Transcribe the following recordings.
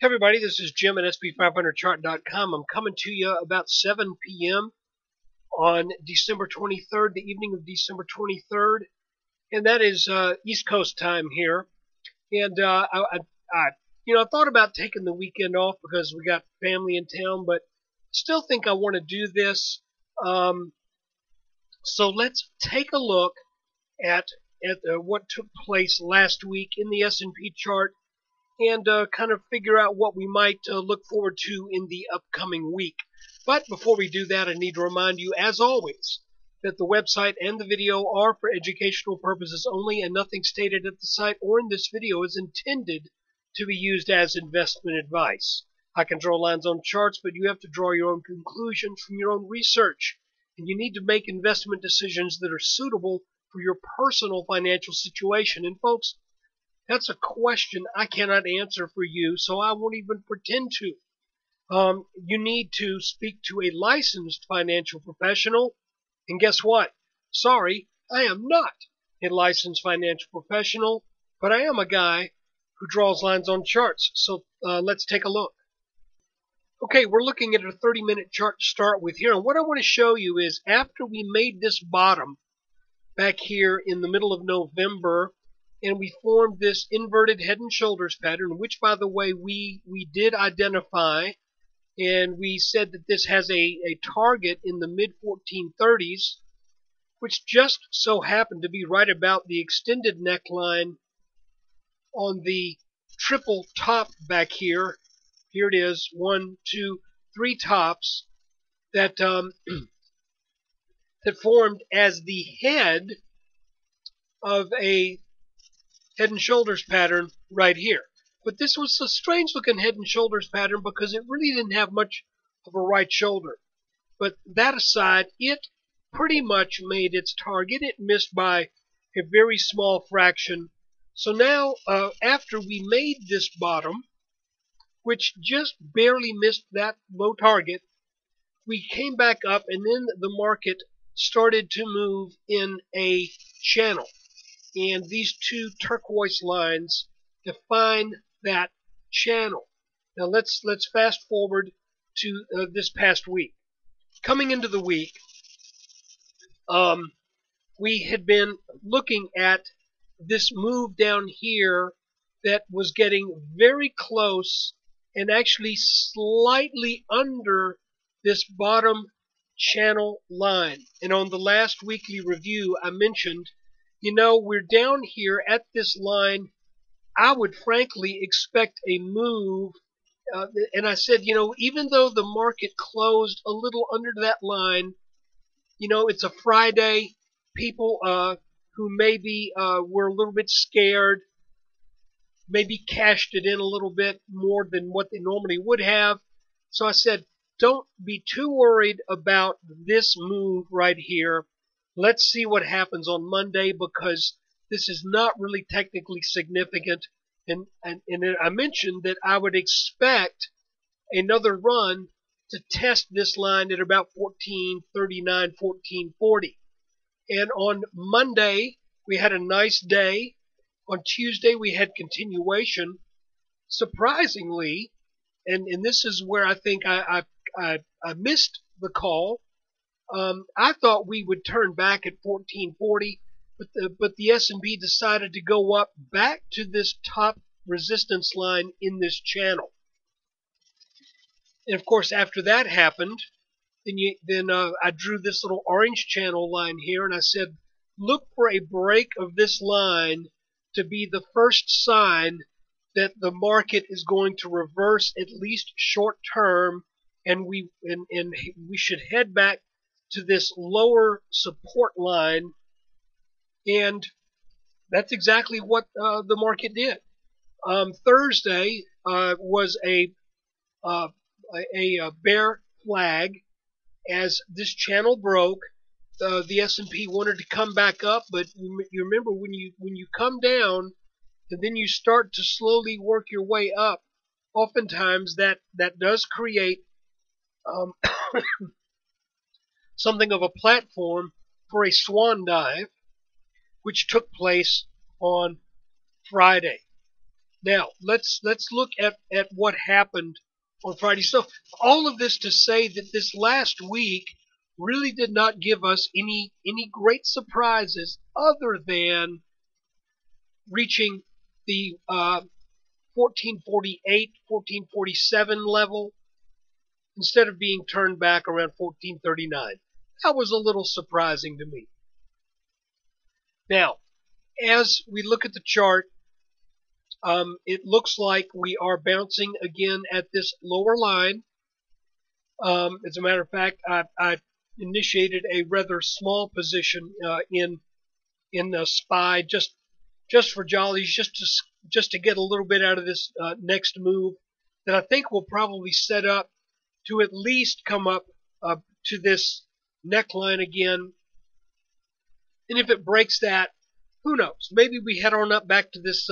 Hey everybody, this is Jim at SB500chart.com. I'm coming to you about 7 p.m. on December 23rd, the evening of December 23rd, and that is East Coast time here. And I thought about taking the weekend off because we got family in town, but still think I want to do this. So let's take a look at what took place last week in the S&P chart and kind of figure out what we might look forward to in the upcoming week. But before we do that, I need to remind you, as always, that the website and the video are for educational purposes only, and nothing stated at the site or in this video is intended to be used as investment advice. I can draw lines on charts, but you have to draw your own conclusions from your own research, and you need to make investment decisions that are suitable for your personal financial situation. And folks, that's a question I cannot answer for you, so I won't even pretend to. You need to speak to a licensed financial professional, and guess what? Sorry, I am not a licensed financial professional, but I am a guy who draws lines on charts. So let's take a look. Okay, we're looking at a 30-minute chart to start with here, and what I want to show you is after we made this bottom back here in the middle of November, and we formed this inverted head and shoulders pattern, which, by the way, we did identify, and we said that this has a target in the mid-1430s, which just so happened to be right about the extended neckline on the triple top back here. Here it is, 1, 2, 3 tops that that formed as the head of a head and shoulders pattern right here. But this was a strange looking head and shoulders pattern because it really didn't have much of a right shoulder. But that aside, it pretty much made its target. It missed by a very small fraction. So now, after we made this bottom, which just barely missed that low target, we came back up, and then the market started to move in a channel. And these two turquoise lines define that channel. Now let's fast forward to this past week. Coming into the week, we had been looking at this move down here that was getting very close and actually slightly under this bottom channel line. And on the last weekly review, I mentioned, we're down here at this line. I would frankly expect a move. And I said, even though the market closed a little under that line, it's a Friday. People who maybe were a little bit scared, maybe cashed it in a little bit more than what they normally would have. So I said, don't be too worried about this move right here. Let's see what happens on Monday, because this is not really technically significant. And I mentioned that I would expect another run to test this line at about 1439, 1440. And on Monday, we had a nice day. On Tuesday, we had continuation. Surprisingly, and this is where I think I missed the call. I thought we would turn back at 1440, but the S&P decided to go up back to this top resistance line in this channel. And of course, after that happened, then I drew this little orange channel line here, and I said, look for a break of this line to be the first sign that the market is going to reverse, at least short term, and we should head back to this lower support line. And that's exactly what the market did. Thursday was a bear flag as this channel broke. The S&P wanted to come back up, but you remember when you come down and then you start to slowly work your way up, oftentimes that does create something of a platform for a swan dive, which took place on Friday. Now let's look at what happened on Friday. So all of this to say that this last week really did not give us any great surprises other than reaching the 1448, 1447 level instead of being turned back around 1439. That was a little surprising to me. Now, as we look at the chart, it looks like we are bouncing again at this lower line. As a matter of fact, I initiated a rather small position in the SPY just for jollies, just to get a little bit out of this next move that I think will probably set up to at least come up to this neckline again. And if it breaks that, who knows? Maybe we head on up back to this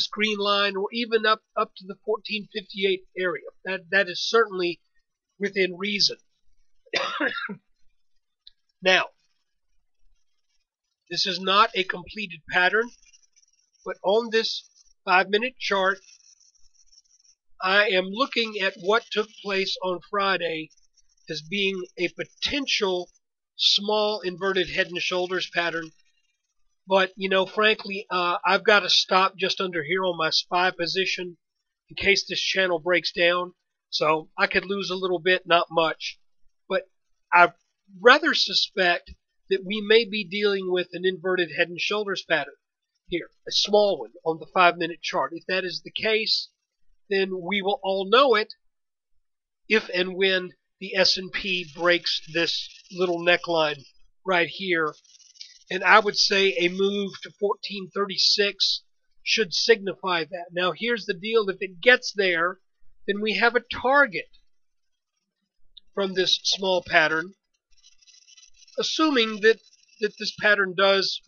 green line, or even up to the 1458 area. That is certainly within reason. Now, this is not a completed pattern, but on this 5-minute chart, I am looking at what took place on Friday as being a potential small inverted head and shoulders pattern. But, frankly, I've got to stop just under here on my SPY position in case this channel breaks down. So I could lose a little bit, not much. But I rather suspect that we may be dealing with an inverted head and shoulders pattern here, a small one on the 5-minute chart. If that is the case, then we will all know it if and when the S&P breaks this little neckline right here. And I would say a move to 1436 should signify that. Now, here's the deal. If it gets there, then we have a target from this small pattern, assuming that this pattern does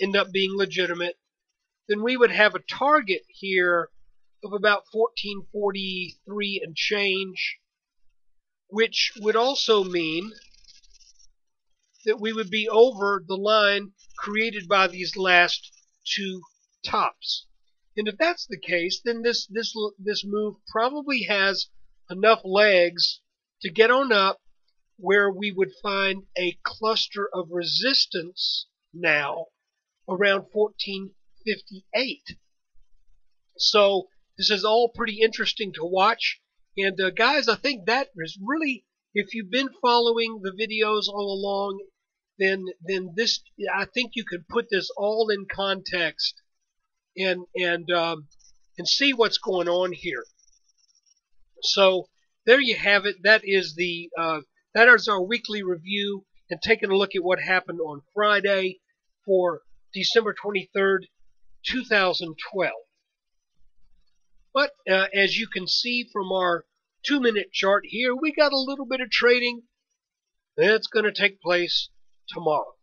end up being legitimate. Then we would have a target here of about 1443 and change, which would also mean that we would be over the line created by these last two tops. And if that's the case, then this move probably has enough legs to get on up where we would find a cluster of resistance now around 1458. So this is all pretty interesting to watch. And guys, I think that is really, if you've been following the videos all along, then this, I think you could put this all in context and see what's going on here. So there you have it. That is our weekly review and taking a look at what happened on Friday for December 23rd, 2012. But as you can see from our 2-minute chart here, we got a little bit of trading that's going to take place tomorrow.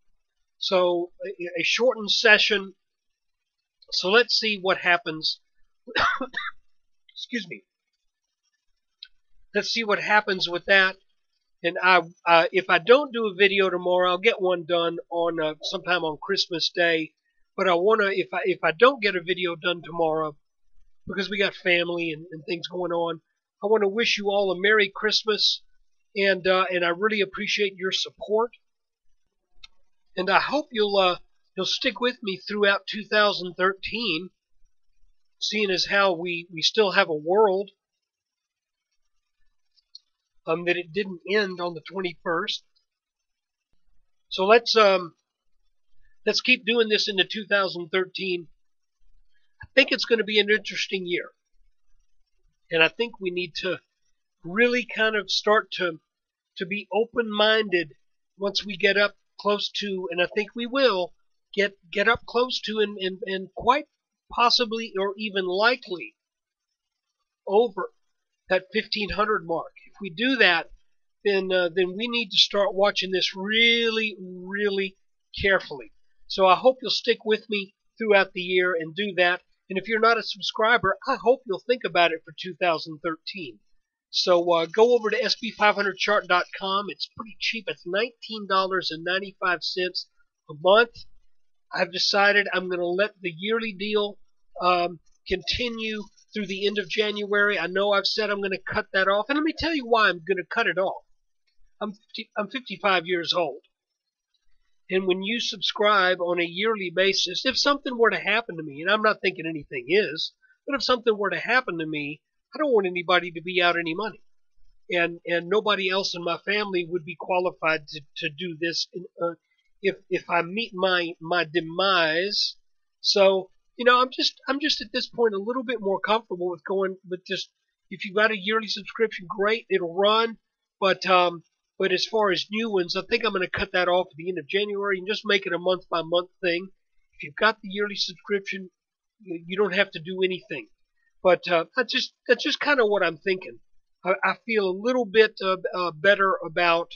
So a shortened session. So let's see what happens. Excuse me. Let's see what happens with that. And if I don't do a video tomorrow, I'll get one done on sometime on Christmas Day. But I want to, if I don't get a video done tomorrow, because we got family and things going on, I want to wish you all a Merry Christmas, and I really appreciate your support. And I hope you'll stick with me throughout 2013, seeing as how we still have a world, that it didn't end on the 21st. So let's keep doing this into 2013. I think it's going to be an interesting year, and I think we need to really kind of start to be open-minded once we get up close to, and I think we will get up close to and quite possibly or even likely over that 1500 mark. If we do that, then we need to start watching this really, really carefully. So I hope you'll stick with me throughout the year and do that. And if you're not a subscriber, I hope you'll think about it for 2013. So go over to sb500chart.com. It's pretty cheap. It's $19.95 a month. I've decided I'm going to let the yearly deal continue through the end of January. I know I've said I'm going to cut that off, and let me tell you why I'm going to cut it off. I'm 55 years old. And when you subscribe on a yearly basis, if something were to happen to me, and I'm not thinking anything is, but if something were to happen to me, I don't want anybody to be out any money. And nobody else in my family would be qualified to do this if I meet my demise. So I'm just at this point a little bit more comfortable with going with just if you've got a yearly subscription, great, it'll run. But as far as new ones, I think I'm going to cut that off at the end of January and just make it a month by month thing. If you've got the yearly subscription, you don't have to do anything. But that's just kind of what I'm thinking. I feel a little bit better about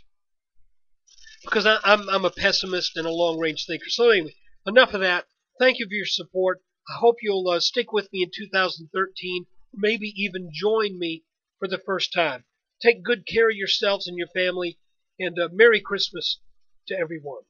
because I'm a pessimist and a long range thinker. So anyway, enough of that. Thank you for your support. I hope you'll stick with me in 2013, maybe even join me for the first time. Take good care of yourselves and your family, and Merry Christmas to everyone.